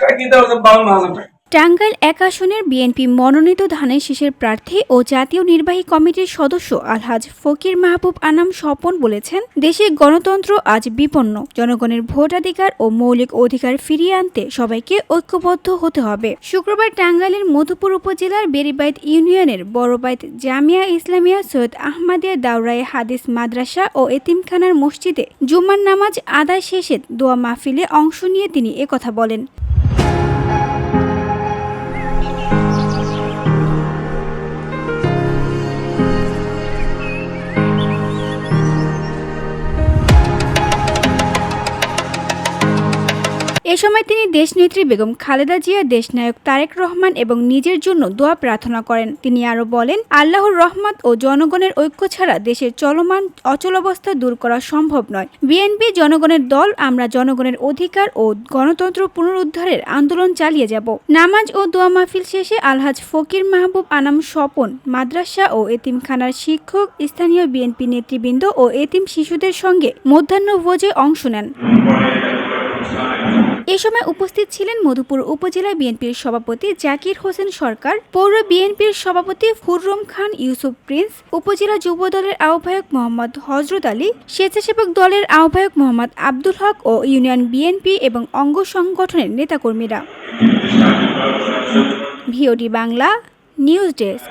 টাকা কিনতে পারতাম 52,000 টাকা। টাঙ্গাইল ১ আসনের বিএনপি মনোনীত ধানের শীষের প্রার্থী ও জাতীয় নির্বাহী কমিটির সদস্য আলহাজ ফকির মাহবুব আনাম স্বপন বলেছেন, দেশে গণতন্ত্র আজ বিপন্ন। জনগণের ভোটাধিকার ও মৌলিক অধিকার ফিরিয়ে আনতে সবাইকে ঐক্যবদ্ধ হতে হবে। শুক্রবার টাঙ্গাইলের মধুপুর উপজেলার বেড়িবাইত ইউনিয়নের বড়বাইত জামিয়া ইসলামিয়া সৈয়দ আহমদিয়া দাওরায়ে হাদিস মাদ্রাসা ও এতিমখানার মসজিদে জুমার নামাজ আদায় শেষে দোয়া মাহফিলে অংশ নিয়ে তিনি একথা বলেন। এ সময় তিনি দেশনেত্রী বেগম খালেদা জিয়া, দেশনায়ক তারেক রহমান এবং নিজের জন্য দোয়া প্রার্থনা করেন। তিনি আরও বলেন, আল্লাহর রহমত ও জনগণের ঐক্য ছাড়া দেশের চলমান অচলাবস্থা দূর করা সম্ভব নয়। বিএনপি জনগণের দল, আমরা জনগণের অধিকার ও গণতন্ত্র পুনরুদ্ধারের আন্দোলন চালিয়ে যাব। নামাজ ও দোয়া মাহফিল শেষে আলহাজ ফকির মাহবুব আনাম স্বপন মাদ্রাসা ও এতিমখানার শিক্ষক, স্থানীয় বিএনপি নেতৃবৃন্দ ও এতিম শিশুদের সঙ্গে মধ্যাহ্নভোজে অংশ নেন। এ সময় উপস্থিত ছিলেন মধুপুর উপজেলা বিএনপির সভাপতি জাকির হোসেন সরকার, পৌর বিএনপির সভাপতি খুররম খান ইউসুফ প্রিন্স, উপজেলা যুব দলের আহ্বায়ক মোহাম্মদ হযরত আলী, স্বেচ্ছাসেবক দলের আহ্বায়ক মোহাম্মদ আব্দুল হক ও ইউনিয়ন বিএনপি এবং অঙ্গ সংগঠনের নেতাকর্মীরা। VOD Bangla news desk.